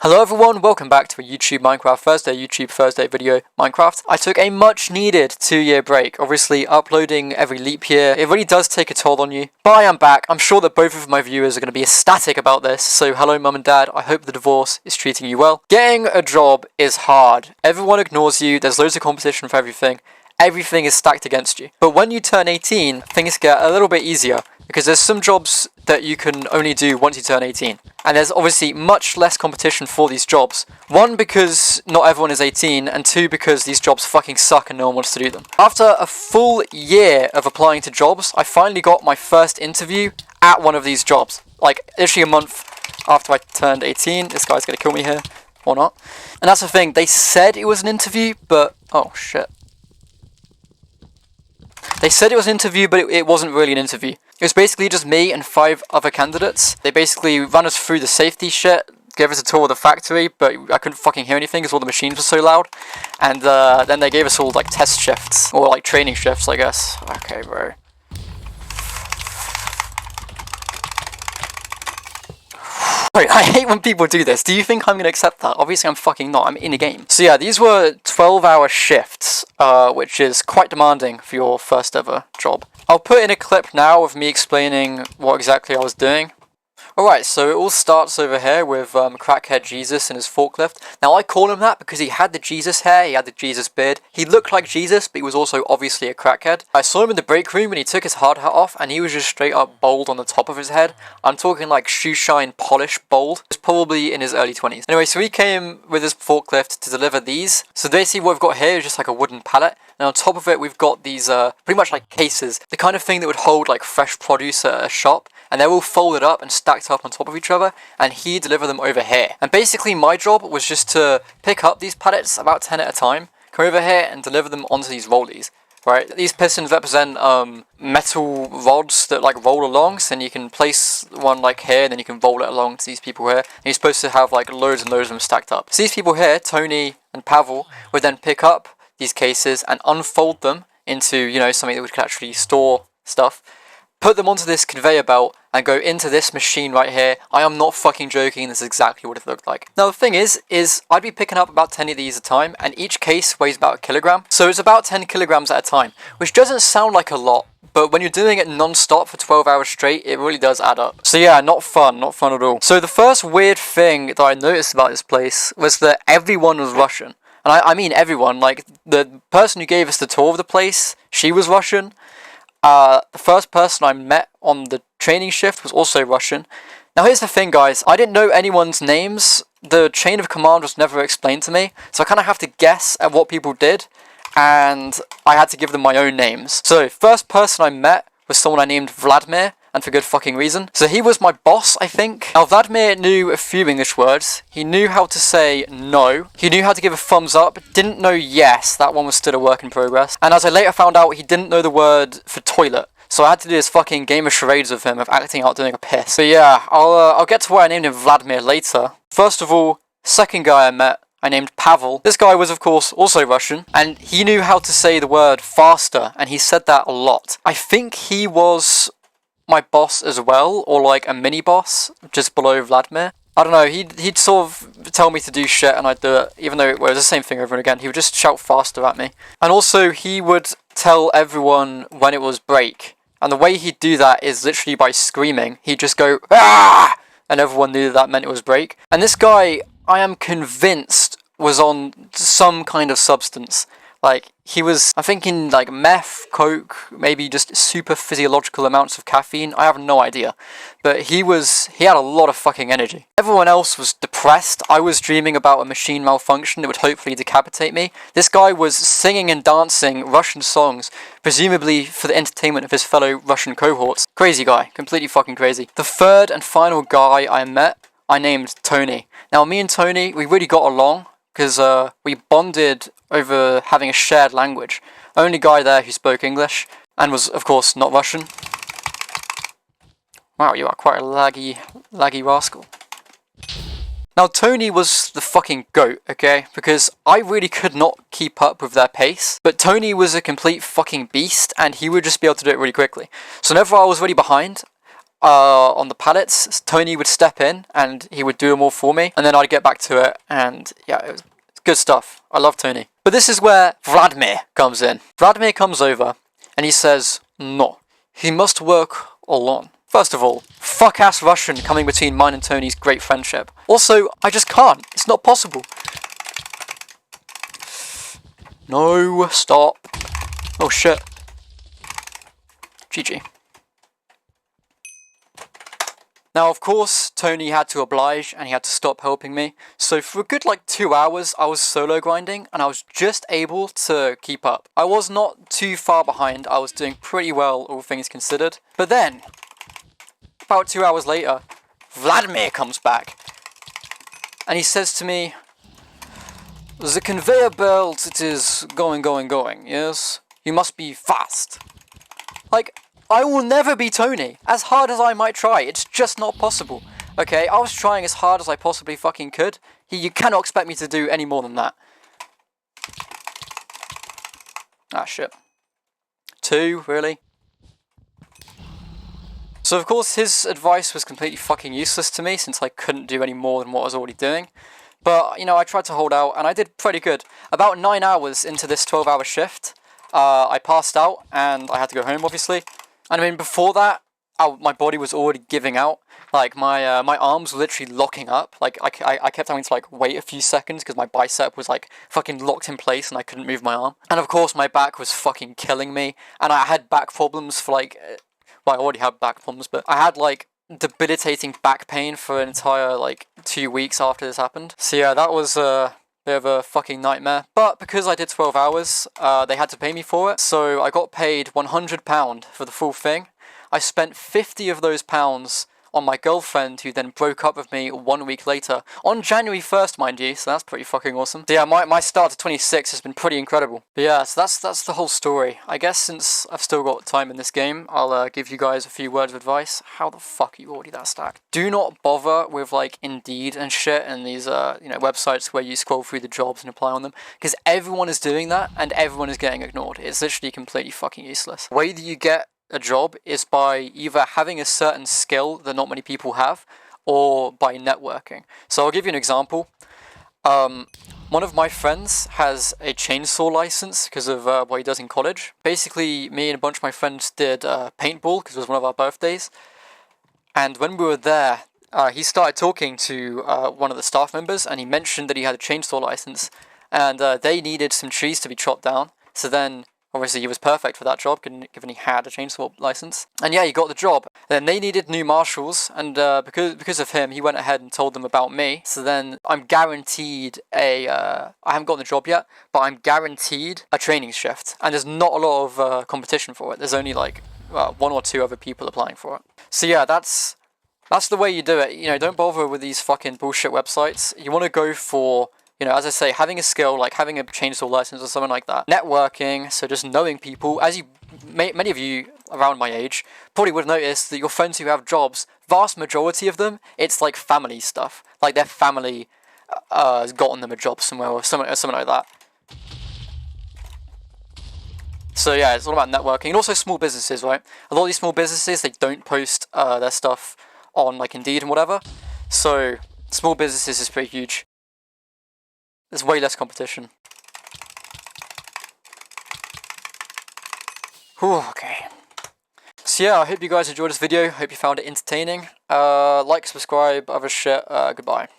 Hello everyone, welcome back to a YouTube Minecraft Thursday video Minecraft. I took a much needed 2-year break. Obviously uploading every leap year, it really does take a toll on you. But I am back. I'm sure that both of my viewers are going to be ecstatic about this. So hello mum and dad, I hope the divorce is treating you well. Getting a job is hard. Everyone ignores you, there's loads of competition for everything. Everything is stacked against you. But when you turn 18, things get a little bit easier. Because there's some jobs that you can only do once you turn 18. And there's obviously much less competition for these jobs. One, because not everyone is 18, and two, because these jobs fucking suck and no one wants to do them. After a full year of applying to jobs, I finally got my first interview at one of these jobs. Like, literally a month after I turned 18. This guy's gonna kill me here, or not. And that's the thing, they said it was an interview, but... oh shit. They said it was an interview, but it wasn't really an interview. It was basically just me and 5 other candidates. They basically ran us through the safety shit, gave us a tour of the factory, but I couldn't fucking hear anything because all the machines were so loud. And then they gave us all like test shifts, or like training shifts, I guess. Okay, bro. I hate when people do this. Do you think I'm going to accept that? Obviously I'm fucking not. I'm in a game. So yeah, these were 12-hour shifts, which is quite demanding for your first ever job. I'll put in a clip now of me explaining what exactly I was doing. Alright, so it all starts over here with Crackhead Jesus and his forklift. Now I call him that because he had the Jesus hair, he had the Jesus beard. He looked like Jesus, but he was also obviously a crackhead. I saw him in the break room when he took his hard hat off and he was just straight up bald on the top of his head. I'm talking like shoe shine polish bald. He was probably in his early 20s. Anyway, so he came with his forklift to deliver these. So basically what we've got here is just like a wooden pallet. And on top of it we've got these pretty much like cases. The kind of thing that would hold like fresh produce at a shop. And they're all folded up and stacked up on top of each other, and he delivered them over here. And basically my job was just to pick up these pallets, about 10 at a time, come over here and deliver them onto these rollies. Right, these pistons represent metal rods that like roll along, so then you can place one like here, and then you can roll it along to these people here, and you're supposed to have like loads and loads of them stacked up. So these people here, Tony and Pavel, would then pick up these cases and unfold them into, you know, something that we could actually store stuff. Put them onto this conveyor belt and go into this machine right here. I am not fucking joking, this is exactly what it looked like. Now the thing is I'd be picking up about 10 of these at a time, and each case weighs about a kilogram. So it's about 10 kilograms at a time, which doesn't sound like a lot, but when you're doing it non-stop for 12 hours straight, it really does add up. So yeah, not fun at all. So the first weird thing that I noticed about this place was that everyone was Russian. And I mean everyone, like the person who gave us the tour of the place, she was Russian. The first person I met on the training shift was also Russian. Now here's the thing guys, I didn't know anyone's names, the chain of command was never explained to me, so I kind of have to guess at what people did, and I had to give them my own names. So first person I met was someone I named Vladimir, and for good fucking reason. So he was my boss, I think. Now Vladimir knew a few English words. He knew how to say no. He knew how to give a thumbs up. Didn't know yes, that one was still a work in progress. And as I later found out, he didn't know the word for toilet. So I had to do this fucking game of charades with him of acting out doing a piss. But yeah, I'll get to why I named him Vladimir later. First of all, second guy I met, I named Pavel. This guy was of course also Russian, and he knew how to say the word faster, and he said that a lot. I think he was my boss as well, or like a mini boss just below Vladimir. I don't know, he'd sort of tell me to do shit and I'd do it, even though it was the same thing over and again. He would just shout faster at me. And also he would tell everyone when it was break, and the way he'd do that is literally by screaming. He'd just go ah, and everyone knew that meant it was break. And this guy, I am convinced, was on some kind of substance. Like, he was, I'm thinking like meth, coke, maybe just super physiological amounts of caffeine. I have no idea. But he had a lot of fucking energy. Everyone else was depressed. I was dreaming about a machine malfunction that would hopefully decapitate me. This guy was singing and dancing Russian songs, presumably for the entertainment of his fellow Russian cohorts. Crazy guy, completely fucking crazy. The third and final guy I met, I named Tony. Now me and Tony, we really got along, because we bonded over having a shared language. Only guy there who spoke English, and was of course not Russian. Wow, you are quite a laggy rascal. Now Tony was the fucking goat, okay? Because I really could not keep up with their pace. But Tony was a complete fucking beast, and he would just be able to do it really quickly. So whenever I was really behind, on the pallets, Tony would step in and he would do them all for me, and then I'd get back to it, and yeah, it was good stuff. I love Tony. But this is where Vladimir comes in. Vladimir comes over and he says, no, he must work alone. First of all, fuck ass Russian coming between mine and Tony's great friendship. Also, I just can't. It's not possible. No, stop. Oh shit. GG. Now, of course, Tony had to oblige and he had to stop helping me. So for a good 2 hours, I was solo grinding and I was just able to keep up. I was not too far behind. I was doing pretty well, all things considered. But then, about 2 hours later, Vladimir comes back and he says to me, the conveyor belt, it is going, yes? You must be fast. I will never be Tony. As hard as I might try, it's just not possible. Okay, I was trying as hard as I possibly fucking could. You cannot expect me to do any more than that. Ah, shit. 2, really? So of course his advice was completely fucking useless to me since I couldn't do any more than what I was already doing. But, I tried to hold out and I did pretty good. About 9 hours into this 12-hour shift, I passed out and I had to go home, obviously. And I mean, before that, my body was already giving out. My arms were literally locking up. I kept having to wait a few seconds because my bicep was fucking locked in place and I couldn't move my arm. And of course my back was fucking killing me. And I had back problems for well, I already had back problems, but I had debilitating back pain for an entire 2 weeks after this happened. So yeah, that was bit of a fucking nightmare. But because I did 12 hours, they had to pay me for it. So I got paid £100 for the full thing. I spent 50 of those pounds on my girlfriend, who then broke up with me 1 week later. On January 1st, mind you, so that's pretty fucking awesome. So yeah, my start to 26 has been pretty incredible. But yeah, so that's the whole story. I guess since I've still got time in this game, I'll give you guys a few words of advice. How the fuck are you already that stacked? Do not bother with Indeed and shit and these websites where you scroll through the jobs and apply on them, because everyone is doing that and everyone is getting ignored. It's literally completely fucking useless. The way that you get a job is by either having a certain skill that not many people have, or by networking. So I'll give you an example. One of my friends has a chainsaw license because of what he does in college. Basically, me and a bunch of my friends did paintball because it was one of our birthdays. And when we were there, he started talking to one of the staff members, and he mentioned that he had a chainsaw license, and they needed some trees to be chopped down. So then obviously, he was perfect for that job, given he had a chainsaw license. And yeah, he got the job. Then they needed new marshals, and because of him, he went ahead and told them about me. So then I'm guaranteed I haven't gotten the job yet, but I'm guaranteed a training shift. And there's not a lot of competition for it. There's only 1 or 2 other people applying for it. So yeah, that's the way you do it. Don't bother with these fucking bullshit websites. You want to go for, as I say, having a skill, having a chainsaw license or something like that. Networking, so just knowing people. As many of you around my age probably would have noticed that your friends who have jobs, vast majority of them, it's family stuff. Their family has gotten them a job somewhere or something like that. So yeah, it's all about networking. And also small businesses, right? A lot of these small businesses, they don't post their stuff on Indeed and whatever. So small businesses is pretty huge. There's way less competition. Whew, okay. So yeah, I hope you guys enjoyed this video. Hope you found it entertaining. Like, subscribe, other shit. Goodbye.